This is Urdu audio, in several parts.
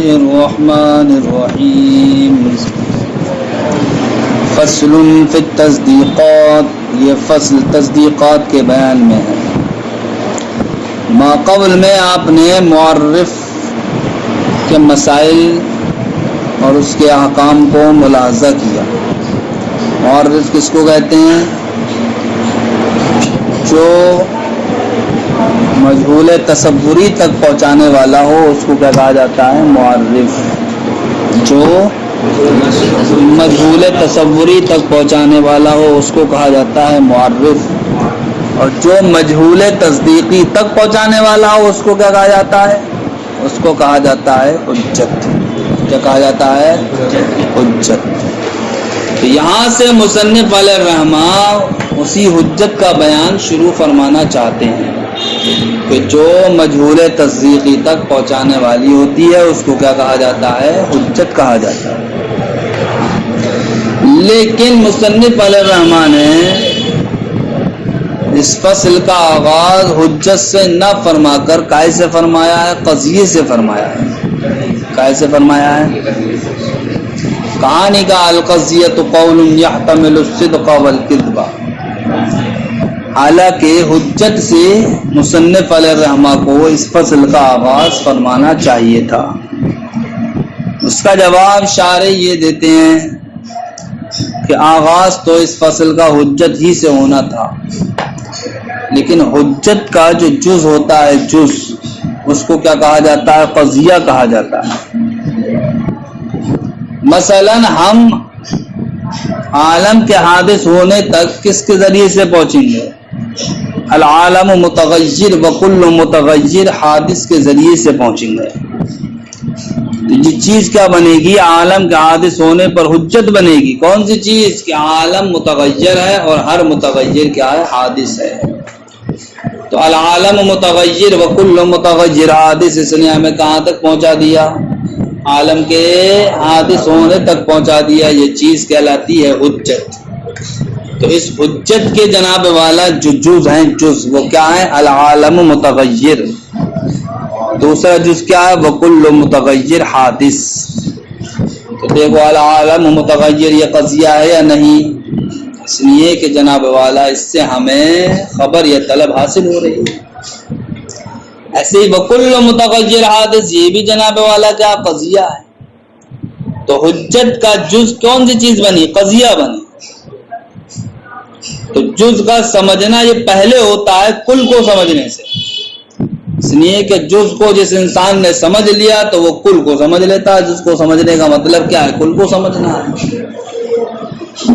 الرحمن الرحیم فصل فی التصدیقات، یہ فصل تصدیقات کے بیان میں ہے۔ ما قبل میں آپ نے معرف کے مسائل اور اس کے احکام کو ملاحظہ کیا۔ معرف کس کو کہتے ہیں؟ جو مجہول تصوری تک پہنچانے والا ہو اس کو کیا کہا جاتا ہے؟ معرف۔ جو مجہول تصوری تک پہنچانے والا ہو اس کو کہا جاتا ہے معرف، اور جو مجہول تصدیقی تک پہنچانے والا ہو اس کو کیا کہا جاتا ہے؟ اس کو کہا جاتا ہے حجت۔ کیا کہا جاتا ہے؟ حجت۔ تو یہاں سے مصنف علیہ الرحمہ اسی حجت کا بیان شروع فرمانا چاہتے ہیں کہ جو مجہول تصدیقی تک پہنچانے والی ہوتی ہے اس کو کیا کہا جاتا ہے؟ حجت کہا جاتا ہے۔ لیکن مصنف علیہ الرحمہ نے اس فصل کا آغاز حجت سے نہ فرما کر کائے سے فرمایا ہے؟ قضیے سے فرمایا ہے۔ کائے سے فرمایا ہے؟ کہانی کا القضیۃ قول یحتمل الصدق والکذب۔ حالانکہ حجت سے مصنف علیہ الرحمہ کو اس فصل کا آغاز فرمانا چاہیے تھا۔ اس کا جواب شارح یہ دیتے ہیں کہ آغاز تو اس فصل کا حجت ہی سے ہونا تھا، لیکن حجت کا جو جز ہوتا ہے، جز، اس کو کیا کہا جاتا ہے؟ قضیہ کہا جاتا ہے۔ مثلا ہم عالم کے حادث ہونے تک کس کے ذریعے سے پہنچیں گے؟ العالم متغیر وکل متغیر حادث کے ذریعے سے پہنچیں گے۔ یہ چیز کیا بنے گی؟ عالم کے حادث ہونے پر حجت بنے گی۔ کون سی چیز؟ کہ عالم متغیر ہے اور ہر متغیر کیا ہے؟ حادث ہے۔ تو العالم متغیر وکل متغیر حادث، اس نے ہمیں کہاں تک پہنچا دیا؟ عالم کے حادث ہونے تک پہنچا دیا۔ یہ چیز کہلاتی ہے حجت۔ تو اس حجت کے جناب والا جو جز ہیں، جز وہ کیا ہے؟ العالم متغیر۔ دوسرا جز کیا ہے؟ وکل متغیر حادث۔ تو دیکھو العالم متغیر یہ قضیہ ہے یا نہیں؟ اس لیے کہ جناب والا اس سے ہمیں خبر یا طلب حاصل ہو رہی ہے۔ ایسے ہی وکل متغیر حادث یہ بھی جناب والا کیا؟ قضیہ ہے۔ تو حجت کا جز کون سی چیز بنی؟ قضیہ بنی۔ تو جز کا سمجھنا یہ پہلے ہوتا ہے کل کو سمجھنے سے، اس لیے کہ جز کو جس انسان نے سمجھ لیا تو وہ کل کو سمجھ لیتا ہے۔ جز کو سمجھنے کا مطلب کیا ہے؟ کل کو سمجھنا ہے۔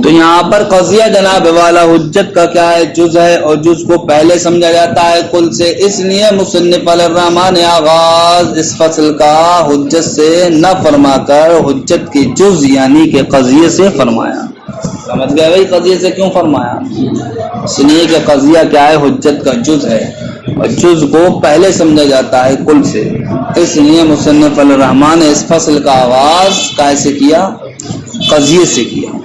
تو یہاں پر قضیہ جناب والا حجت کا کیا ہے؟ جز ہے، اور جز کو پہلے سمجھا جاتا ہے کل سے۔ اس لیے مصنف علیہ الرحمہ نے آغاز اس فصل کا حجت سے نہ فرما کر حجت کی جز یعنی کہ قضیے سے فرمایا۔ سمجھ گئے بھائی قضیے سے کیوں فرمایا؟ اس لیے کہ قضیہ کیا ہے؟ حجت کا جز ہے، اور جز کو پہلے سمجھا جاتا ہے کل سے۔ اس لیے مصنف علیہ الرحمہ نے اس فصل کا آغاز کیسے کیا؟ قضیے سے کیا۔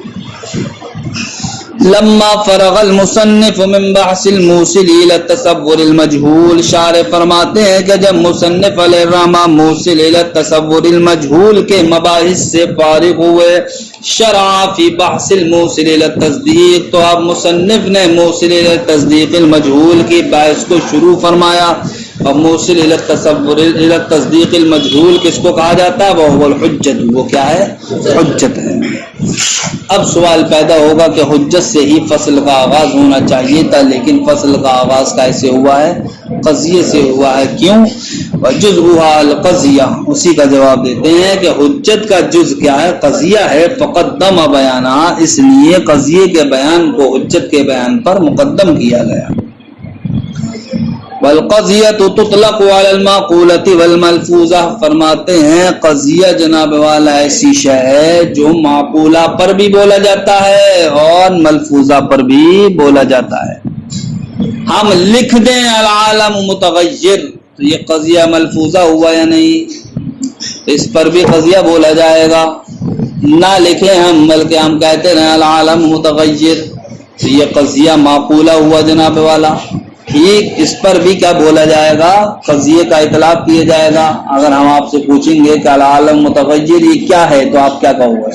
لما فرغ المصنف من بحث الموصل الى التصور المجهول، شارح فرماتے ہیں کہ جب مصنف علیہ الرحمہ موصل الى التصور المجهول کے مباحث سے فارغ ہوئے، شرع فی بحث الموصل الى التصدیق، تو اب مصنف نے موصل الى التصدیق المجهول کی بحث کو شروع فرمایا۔ اور موصل الى التصور الى التصدیق المجهول کس کو کہا جاتا ہے؟ وہ الحجت، وہ کیا ہے؟ حجت ہے۔ اب سوال پیدا ہوگا کہ حجت سے ہی فصل کا آغاز ہونا چاہیے تھا، لیکن فصل کا آغاز کیسے ہوا ہے؟ قضیے سے ہوا ہے۔ کیوں؟ وجزءها القضیہ، اسی کا جواب دیتے ہیں کہ حجت کا جز کیا ہے؟ قضیہ ہے۔ فقدم بیانہ، اس لیے قضیے کے بیان کو حجت کے بیان پر مقدم کیا گیا۔ والقضیۃ تطلق علی المعقولۃ والملفوظہ، فرماتے ہیں قضیہ جناب والا ایسی شے ہے جو معقولہ پر بھی بولا جاتا ہے اور ملفوظہ پر بھی بولا جاتا ہے۔ ہم لکھ دیں العالم متغیر، تو یہ قضیہ ملفوظہ ہوا یا نہیں؟ اس پر بھی قضیہ بولا جائے گا۔ نہ لکھیں ہم بلکہ ہم کہتے ہیں العالم متغیر، تو یہ قضیہ معقولہ ہوا جناب والا۔ ٹھیک، اس پر بھی کیا بولا جائے گا؟ قضیے کا اطلاق کیا جائے گا۔ اگر ہم آپ سے پوچھیں گے کہ العالم متغیر یہ کیا ہے تو آپ کیا کہو گے؟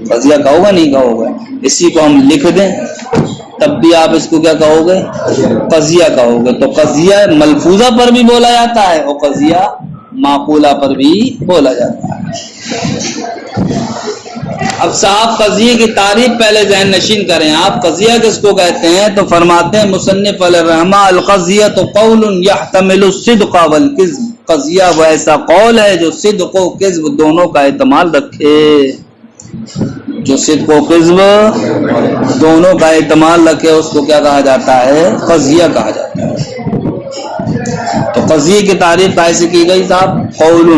قضیہ کہو گے نہیں کہو گے؟ اسی کو ہم لکھ دیں تب بھی آپ اس کو کیا کہو گے؟ قضیہ کہو گے۔ تو قضیہ ملفوظہ پر بھی بولا جاتا ہے اور قضیہ معقولہ پر بھی بولا جاتا ہے۔ اب صاحب قضیے کی تعریف پہلے ذہن نشین کریں۔ آپ قضیہ کس کو کہتے ہیں؟ تو فرماتے ہیں مصنف علیہ الرحمہ القضیہ تو قول یحتمل الصدق والکذب، قضیہ وہ ایسا قول ہے جو صدق و کذب دونوں کا احتمال رکھے، جو صدق و کذب دونوں کا احتمال رکھے اس کو کیا کہا جاتا ہے؟ قضیہ کہا جاتا ہے۔ تو قضیے کی تعریف کیسے کی گئی صاحب؟ قول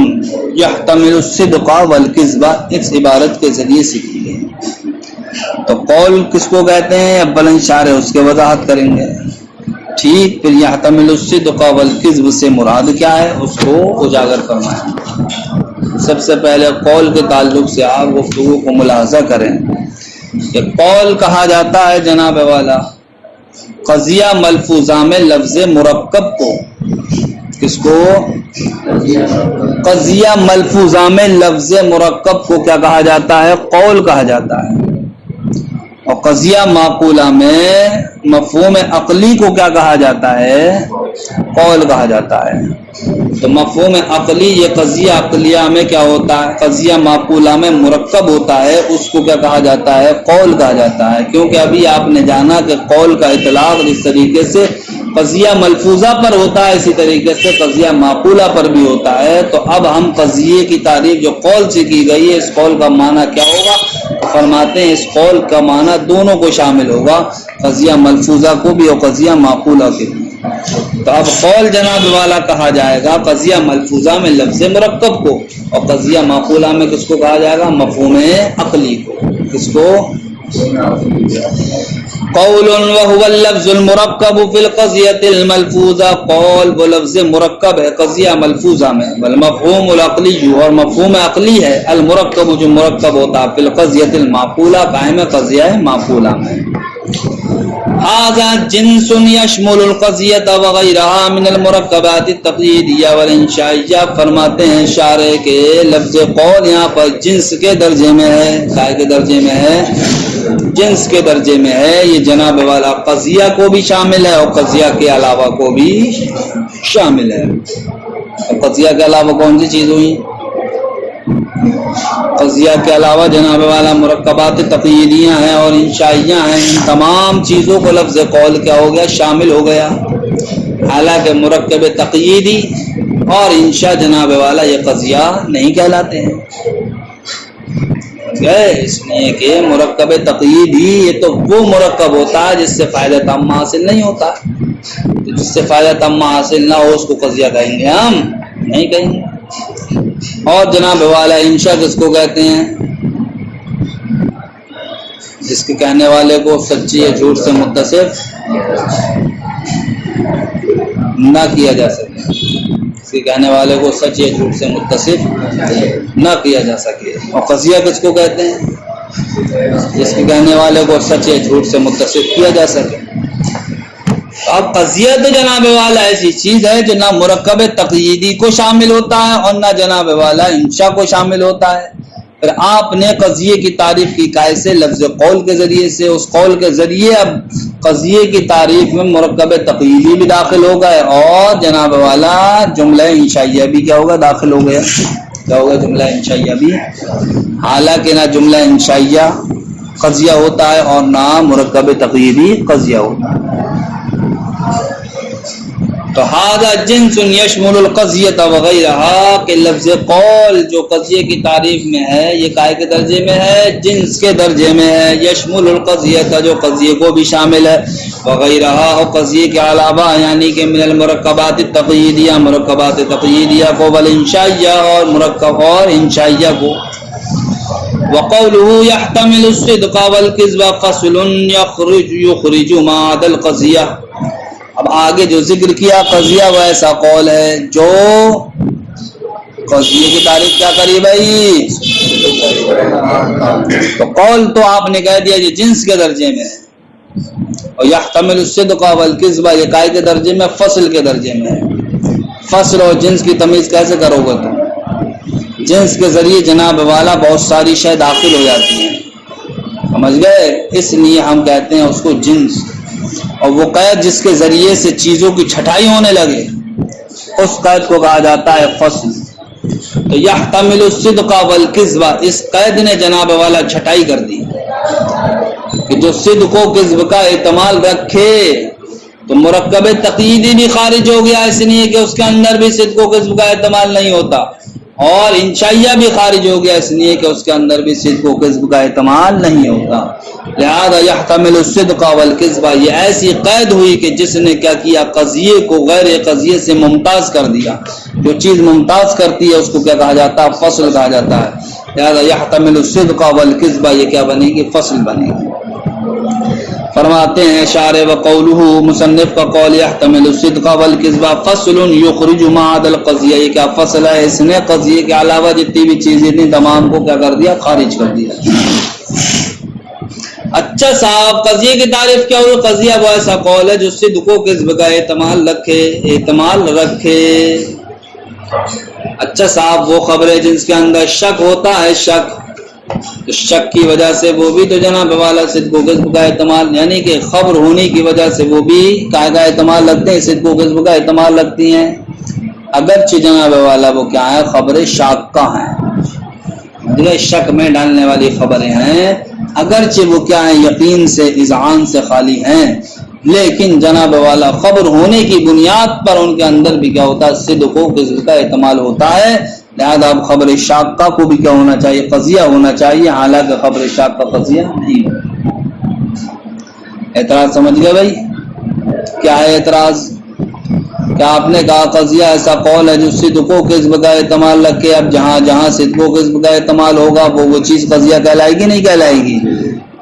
یحتمل الصدق والکذب، اس عبارت کے ذریعے سے کی گئی۔ تو قول کس کو کہتے ہیں؟ اولاً شارح اس کے وضاحت کریں گے، ٹھیک، پھر یحتمل الصدق والکذب سے مراد کیا ہے اس کو اجاگر فرمائیں۔ سب سے پہلے قول کے تعلق سے آپ گفتگو کو ملاحظہ کریں کہ قول کہا جاتا ہے جناب والا قضیہ ملفوظہ میں لفظ مرکب کو، کس کو؟ قضیہ ملفوظہ میں لفظ مرکب کو کیا کہا جاتا ہے؟ قول کہا جاتا ہے۔ اور قضیہ معقولہ میں مفہوم عقلی کو کیا کہا جاتا ہے؟ قول کہا جاتا ہے۔ تو مفہوم عقلی یہ قضیہ عقلیہ میں کیا ہوتا ہے؟ قضیہ معقولہ میں مرکب ہوتا ہے، اس کو کیا کہا جاتا ہے؟ قول کہا جاتا ہے۔ کیونکہ ابھی آپ نے جانا کہ قول کا اطلاق جس طریقے سے قضیہ ملفوظہ پر ہوتا ہے اسی طریقے سے قضیہ معقولہ پر بھی ہوتا ہے۔ تو اب ہم قضیے کی تعریف جو قول سے کی گئی ہے، اس قول کا معنی کیا ہوگا؟ فرماتے ہیں اس قول کا معنی دونوں کو شامل ہوگا، قضیہ ملفوظہ کو بھی اور قضیہ معقولہ کے بھی۔ تو اب قول جناب والا کہا جائے گا قضیہ ملفوظہ میں لفظ مرکب کو، اور قضیہ معقولہ میں کس کو کہا جائے گا؟ مفہوم عقلی کو۔ کس کو؟ قول وهو اللفظ المرکب فی القضیۃ الملفوظہ، قول وہ لفظ مرکب ہے قضیہ ملفوظہ میں، والمفہوم العقلی، اور مفہوم عقلی ہے المرکب جو مرکب ہوتا ہے فی القضیۃ المعقولہ قائم قضیہ معقولہ میں۔ هذا جنس يشمل القضیۃ وغیرها من المرکبات التقییدیہ والانشائیہ، فرماتے ہیں شارح کے لفظ قول یہاں پر جنس کے درجے میں ہے۔ کائے کے درجے میں ہے؟ جنس کے درجے میں ہے۔ یہ جناب والا قضیہ کو بھی شامل ہے اور قضیہ کے علاوہ کو بھی شامل ہے۔ اور قضیہ کے علاوہ کون سی چیز ہوئی؟ قضیہ کے علاوہ جناب والا مرکبات تقییدیاں ہیں اور انشائیاں ہیں، ان تمام چیزوں کو لفظ قول کیا ہو گیا؟ شامل ہو گیا۔ حالانکہ مرکب تقییدی اور انشاء جناب والا یہ قضیہ نہیں کہلاتے ہیں، اس لیے کہ مرکب تقییدی یہ تو وہ مرکب ہوتا ہے جس سے فائدہ تامہ حاصل نہیں ہوتا، تو جس سے فائدہ تامہ حاصل نہ ہو اس کو قضیہ کہیں گے؟ ہم نہیں کہیں گے۔ اور جناب والا انشاء کس کو کہتے ہیں؟ جس کے کہنے والے کو سچی یا جھوٹ سے متصف نہ کیا جا سکے، اس کے کہنے والے کو سچ یا جھوٹ سے متصف نہ کیا جا سکے۔ اور قضیہ کس کو کہتے ہیں؟ جس کے کہنے والے کو سچ یا جھوٹ سے متصف کیا جا سکے۔ اب قضیہ تو جناب والا ایسی چیز ہے جو نہ مرکب تقییدی کو شامل ہوتا ہے اور نہ جناب والا انشاء کو شامل ہوتا ہے۔ پھر آپ نے قضیے کی تعریف کی کیسے؟ لفظ قول کے ذریعے سے۔ اس قول کے ذریعے اب قضیے کی تعریف میں مرکب تقییدی بھی داخل ہو گئے اور جناب والا جملہ انشائیہ بھی کیا ہوگا؟ داخل ہو گیا۔ کیا ہوگا؟ جملہ انشائیہ بھی۔ حالانکہ نہ جملہ انشائیہ قضیہ ہوتا ہے اور نہ مرکب تقییدی قضیہ ہوتا ہے۔ تو هذا جنس یشمل القضیۃ وغیرہا، کہ لفظ قول جو قضیے کی تعریف میں ہے یہ کائے کے درجے میں ہے؟ جنس کے درجے میں ہے۔ یشمل القضیۃ جو قضیے کو بھی شامل ہے، وغیرہا اور قضیے کے علاوہ یعنی کہ من المرکبات التقییدیہ مرکبات تقییدیہ کو، والانشائیہ اور مرکب اور انشائیہ کو۔ وقوله يحتمل الصدق والكذب فصل يخرج ما عدا القضیہ۔ اب آگے جو ذکر کیا قضیہ وہ ایسا قول ہے جو قضیے کی تعریف کیا کری بھائی؟ تو قول تو آپ نے کہہ دیا جو جنس کے درجے میں ہے، اور یحتمل الصدق والکذب یہ کائے کے درجے میں؟ فصل کے درجے میں ہے۔ فصل اور جنس کی تمیز کیسے کرو گے تم؟ جنس کے ذریعے جناب والا بہت ساری شے داخل ہو جاتی ہیں، سمجھ گئے؟ اس لیے ہم کہتے ہیں اس کو جنس، اور وہ قید جس کے ذریعے سے چیزوں کی چھٹائی ہونے لگے اس قید کو کہا جاتا ہے فصل۔ تو یحتمل الصدق والکذب، اس قید نے جناب والا چھٹائی کر دی کہ جو صدق و کذب کا احتمال رکھے تو مرکب تقییدی بھی خارج ہو گیا، اس لیے کہ اس کے اندر بھی صدق و کذب کا احتمال نہیں ہوتا، اور انشائیہ بھی خارج ہو گیا اس لیے کہ اس کے اندر بھی صدق و کذب کا احتمال نہیں ہوتا۔ لہذا یحتمل الصدق والکذب، یہ ایسی قید ہوئی کہ جس نے کیا کیا؟ قضیے کو غیر قضیے سے ممتاز کر دیا۔ جو چیز ممتاز کرتی ہے اس کو کیا کہا جاتا ہے؟ فصل کہا جاتا ہے۔ لہذا یحتمل الصدق والکذب، یہ کیا بنے گی؟ فصل بنے گی۔ فرماتے ہیں شارح وقولہ، مصنف کا قول یحتمل الصدق والکذب فصل یخرج ما عدا القضیہ، یہ کیا فصل ہے؟ اس نے قضیے کے علاوہ جتنی بھی چیزیں تھیں تمام کو کیا کر دیا؟ خارج کر دیا۔ اچھا صاحب، قضیے کی تعریف کیا ہوئی؟ قضیہ وہ ایسا قول ہے جو صدق و کذب کا احتمال رکھے۔ اچھا صاحب، وہ خبر ہے جس کے اندر شک ہوتا ہے، شک کی وجہ سے وہ بھی تو جناب والا صدق و کذب کا احتمال، یعنی کہ خبر ہونے کی وجہ سے وہ بھی کا احتمال رکھتے ہیں، صدق و کذب کا احتمال رکھتی ہیں، اگرچہ جناب والا وہ کیا ہے؟ خبر شاکہ ہیں، شک میں ڈالنے والی خبریں ہیں، اگرچہ وہ کیا ہیں؟ یقین سے، اذعان سے خالی ہیں، لیکن جناب والا خبر ہونے کی بنیاد پر ان کے اندر بھی کیا ہوتا ہے؟ صدق و کذب کا احتمال ہوتا ہے۔ لہذا اب خبر شاکہ کو بھی کیا ہونا چاہیے؟ قضیہ ہونا چاہیے، حالانکہ خبر شاکہ قضیہ نہیں ہوتا۔ اعتراض سمجھ گئے بھائی؟ کیا ہے اعتراض؟ کیا آپ نے کہا قضیہ ایسا قول ہے جو صدق و کذب کا احتمال رکھے، اب جہاں جہاں صدق و کذب کا احتمال ہوگا وہ چیز قضیہ کہلائے گی نہیں کہلائے گی؟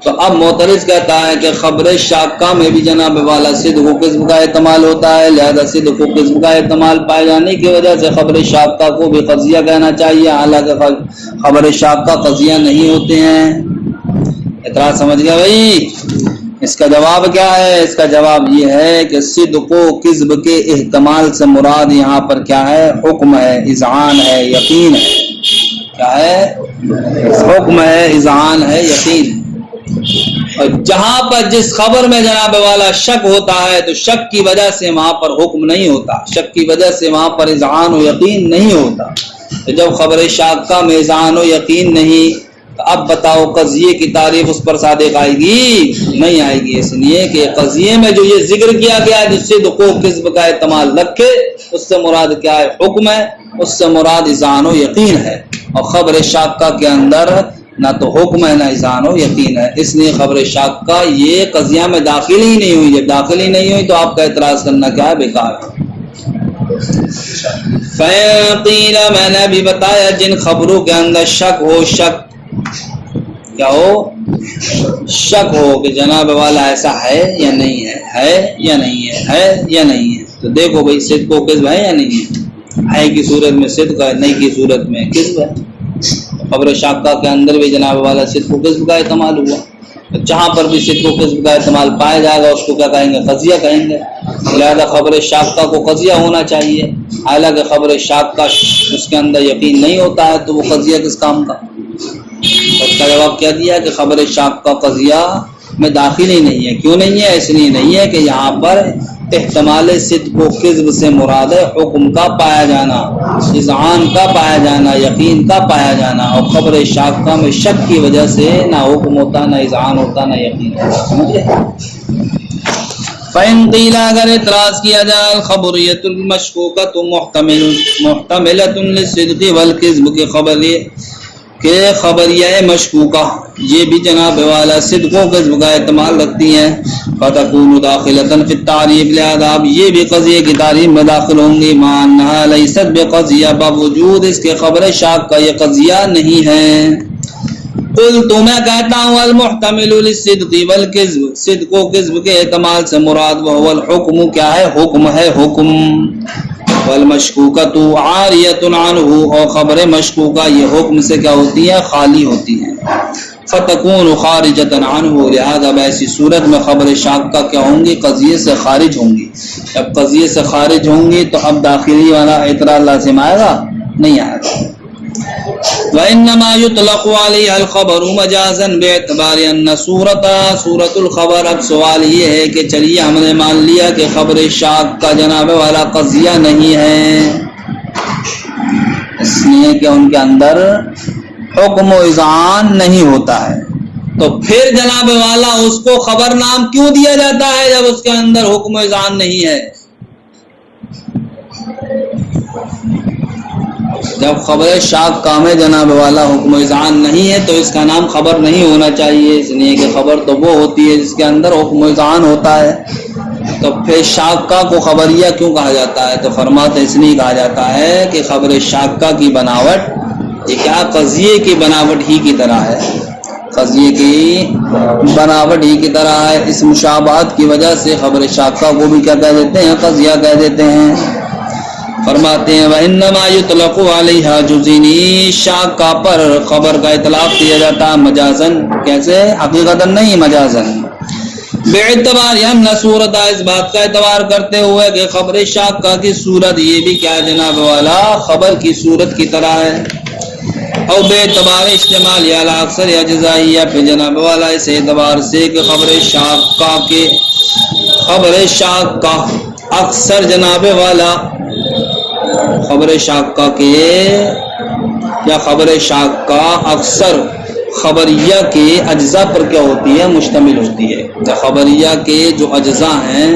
تو اب معترض کہتا ہے کہ خبر شاکہ میں بھی جناب والا صدق و کذب کا احتمال ہوتا ہے، لہذا صدق و کذب کا احتمال پائے جانے کی وجہ سے خبر شاکہ کو بھی قضیہ کہنا چاہیے، حالانکہ خبر شاکہ قضیہ نہیں ہوتے ہیں۔ اعتراض سمجھ گیا بھائی؟ اس کا جواب کیا ہے؟ اس کا جواب یہ ہے کہ صدق و کذب کے احتمال سے مراد یہاں پر کیا ہے؟ حکم ہے، اذعان ہے، یقین ہے۔ کیا ہے؟ حکم ہے، اذعان ہے، یقین ہے۔ اور جہاں پر جس خبر میں جناب والا شک ہوتا ہے تو شک کی وجہ سے وہاں پر حکم نہیں ہوتا، شک کی وجہ سے وہاں پر اذعان و یقین نہیں ہوتا۔ تو جب خبر شاکہ میں اذعان و یقین نہیں تو اب بتاؤ قضیے کی تعریف اس پر صادق آئے گی؟ نہیں آئے گی، اس لیے کہ قضیے میں جو یہ ذکر کیا گیا جس سے صدق و کذب کا احتمال رکھے اس سے مراد کیا ہے؟ حکم ہے، اس سے مراد اذعان و یقین ہے، اور خبر شاکہ کے اندر نہ تو حکم ہے نہ اذعان و یقین ہے، اس لیے خبر شاکہ یہ قضیہ میں داخل ہی نہیں ہوئی۔ جب داخل ہی نہیں ہوئی تو آپ کا اعتراض کرنا کیا ہے؟ بیکار ہے۔ فَقِيلَ، میں نے ابھی بتایا جن خبروں کے اندر شک ہو، شک کیا ہو؟ شک ہو کہ جناب والا ایسا ہے یا نہیں ہے، ہے یا نہیں ہے، ہے یا نہیں ہے، تو دیکھو بھائی صدق و کذب ہے یا نہیں ہے کی صورت میں صدق ہے، نہیں کی صورت میں کذب ہے۔ خبر شاکہ کے اندر بھی جناب والا صدق و کذب کا احتمال ہوا، جہاں پر بھی صدق و کذب کا احتمال پایا جائے گا اس کو کیا کہیں گے؟ قضیہ کہیں گے۔ لہذا خبر شاکہ کو قضیہ ہونا چاہیے، حالانکہ خبر شاکہ اس کے اندر یقین نہیں ہوتا ہے تو وہ قضیہ کس کام کا؟ اس کا جواب کیا دیا کہ خبر شاکہ قضیہ میں داخل ہی نہیں ہے۔ کیوں نہیں ہے؟ اس لیے نہیں ہے کہ یہاں پر احتمال صدق و کذب سے مراد ہے حکم کا پایا جانا، اذعان کا پایا جانا، یقین کا پایا جانا، اور خبر شاکہ میں شک کی وجہ سے نہ حکم ہوتا، نہ اذعان ہوتا، نہ یقین ہوتا۔ سمجھے؟ فَإِن قِيلَ، اگر اعتراض کیا جائے الخبریۃ المشکوکۃ محتملۃ للصدق والکذب کے خبریہ مشکوکہ یہ بھی جناب والا صدق و کذب کا احتمال رکھتی ہیں، فَتَكُونُ دَاخِلَةً فِي التَّعْرِيفِ، لہذا اب یہ بھی قضیے کی تعریف میں داخل ہوں گی، مَعَ أَنَّهَا لَيْسَتْ بِقَضِیَّةٍ، باوجود اس کے خبر شاکہ یہ قضیہ نہیں ہے۔ قلت، میں کہتا ہوں المحتمل للصدق والکذب، صدق و کذب کے احتمال سے مراد وہ الحکم کیا ہے؟ حکم ہے، حکم۔ والمشکوکۃ عاریۃ عنہ، اور خبر مشکوکہ یہ حکم سے کیا ہوتی ہیں؟ خالی ہوتی ہیں۔ فتکون خارجۃ عنہ، لہذا ایسی صورت میں خبر شاکہ کیا ہوں گی؟ قضیے سے خارج ہوں گی۔ جب قضیے سے خارج ہوں گی تو اب داخلی والا اعتراض لازم آئے گا؟ نہیں آئے گا۔ وَإِنَّمَا يُطْلَقُ عَلَيْهَا الْخَبَرُ مَجَازًا بِاعْتِبَارِ أَنَّ صورت الخبر۔ اب سوال یہ ہے کہ چلیے ہم نے مان لیا کہ خبر شاک کا جناب والا قضیہ نہیں ہے، اس لیے کہ ان کے اندر حکم و اذعان نہیں ہوتا ہے، تو پھر جناب والا اس کو خبر نام کیوں دیا جاتا ہے جب اس کے اندر حکم و اذعان نہیں ہے؟ جب خبر شاک کا میں جناب والا حکم و اذعان نہیں ہے تو اس کا نام خبر نہیں ہونا چاہیے، اس لیے کہ خبر تو وہ ہوتی ہے جس کے اندر حکم و اذعان ہوتا ہے، تو پھر شاکہ کو خبریہ کیوں کہا جاتا ہے؟ تو فرماتے اس لیے کہا جاتا ہے کہ خبر شاکہ کی بناوٹ یہ کیا قضیے کی بناوٹ ہی کی طرح ہے، قضیے کی بناوٹ ہی کی طرح ہے، اس مشابہت کی وجہ سے خبر شاکہ کو بھی کیا کہہ دیتے ہیں؟ قضیہ کہہ دیتے ہیں۔ فرماتے ہیں وَإِنَّمَا يُطْلَقُ عَلَيْهَا جُزِينِ، شاکہ پر خبر کا اطلاق دیا جاتا ہے مجازن، کیسے؟ حقیقتاً نہیں، مجازن، باعتبار ان صورت، اس بات کا اعتبار کرتے ہوئے کہ خبر شاکہ کی صورت یہ بھی کیا جناب والا خبر کی صورت کی طرح ہے، اور بے اعتبار استعمال یا اکثر اجزائیہ پہ جناب والا اس اعتبار سے کہ خبر شاکہ اکثر جناب والا خبر شاکہ کے یا خبر شاکہ اکثر خبریہ کے اجزاء پر کیا ہوتی ہے؟ مشتمل ہوتی ہے۔ خبریہ کے جو اجزاء ہیں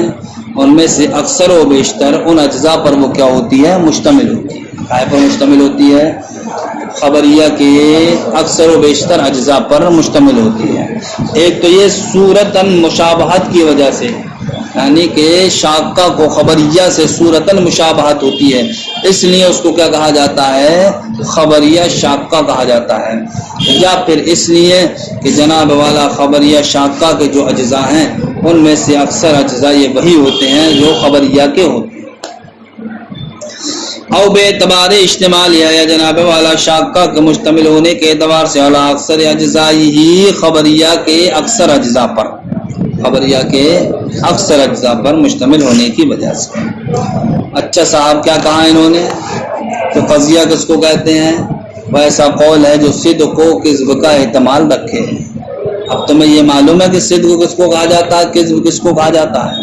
ان میں سے اکثر و بیشتر ان اجزاء پر وہ کیا ہوتی ہے؟ مشتمل ہوتی ہے۔ کائے پر مشتمل ہوتی ہے؟ خبریہ کے اکثر و بیشتر اجزاء پر مشتمل ہوتی ہے۔ ایک تو یہ صورتاً مشابہت کی وجہ سے، یعنی کہ شاکہ کو خبریہ سے صورتاً مشابہت ہوتی ہے، اس لیے اس کو کیا کہا جاتا ہے؟ خبریہ شاکہ کہا جاتا ہے، یا پھر اس لیے کہ جناب والا خبریہ شاکہ کے جو اجزاء ہیں ان میں سے اکثر اجزاء یہ وہی ہوتے ہیں جو خبریہ کے ہوتے ہیں۔ او بے اعتبار اجتماع یا جناب والا شاکہ کے مشتمل ہونے کے اعتبار سے اعلیٰ اکثر اجزاء ہی خبریہ کے اکثر اجزاء پر، خبریہ کے اکثر اجزاء پر مشتمل ہونے کی وجہ سے۔ اچھا صاحب کیا کہا انہوں نے کہ قضیہ کس کو کہتے ہیں؟ وہ ایسا قول ہے جو صدق و کذب کا احتمال رکھے۔ اب تمہیں یہ معلوم ہے کہ صدق کس کو کہا جاتا ہے، کذب کس کو کہا جاتا ہے؟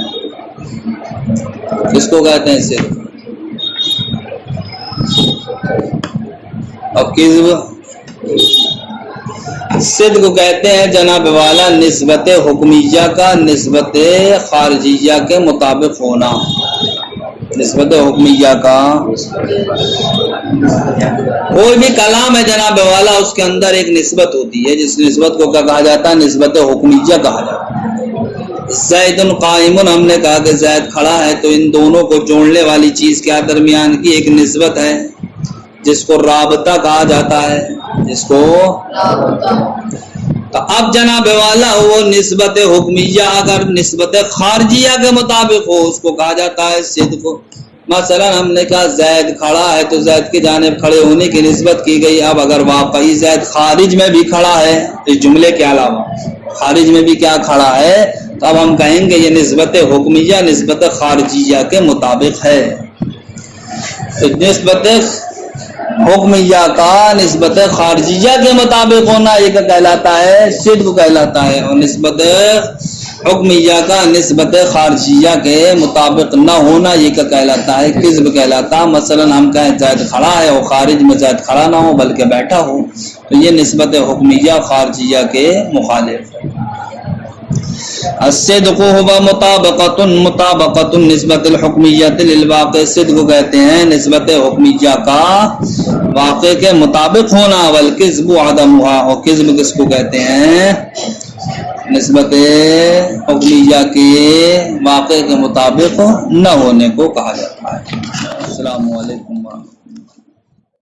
کس کو کہتے ہیں صدق اور کذب؟ صدق کو کہتے ہیں جناب والا نسبت حکمیہ کا نسبت خارجیہ کے مطابق ہونا، نسبت حکمیہ کا کوئی بھی کلام ہے جناب والا اس کے اندر ایک نسبت ہوتی ہے، جس نسبت کو کیا کہا جاتا ہے؟ نسبت حکمیہ کہا جاتا ہے۔ زید قائم، ہم نے کہا کہ زید کھڑا ہے، تو ان دونوں کو جوڑنے والی چیز کیا درمیان کی ایک نسبت ہے جس کو رابطہ کہا جاتا ہے، جس کو تو اب جناب والا وہ نسبت حکمیہ اگر نسبت خارجیہ کے مطابق ہو اس کو کہا جاتا ہے صدق۔ مثلا ہم نے کہا زید کھڑا ہے تو زید کی جانب کھڑے ہونے کی نسبت کی گئی، اب اگر واقعی زید خارج میں بھی کھڑا ہے اس جملے کے علاوہ خارج میں بھی کیا کھڑا ہے، تو اب ہم کہیں گے یہ نسبت حکمیہ نسبت خارجیہ کے مطابق ہے۔ تو نسبت حکمیہ کا نسبت خارجیہ کے مطابق ہونا یہ کہلاتا ہے صدق کہلاتا ہے، اور نسبت حکمیہ کا نسبت خارجیہ کے مطابق نہ ہونا یہ کہلاتا ہے کذب کہلاتا ہے۔ مثلا ہم کہیں زید کھڑا ہے اور خارج میں زید کھڑا نہ ہو بلکہ بیٹھا ہو، تو یہ نسبت حکمیہ خارجیہ کے مخالف ہے۔ الصدق هو مطابقت نسبت الحکمیت للواقع، صدق کو کہتے ہیں نسبت حکمیہ کا واقع کے مطابق ہونا، والکذب عدمها، اور کذب کس کو کہتے ہیں؟ نسبت حکمیہ کے واقع کے مطابق نہ ہونے کو کہا جاتا ہے۔ السلام علیکم۔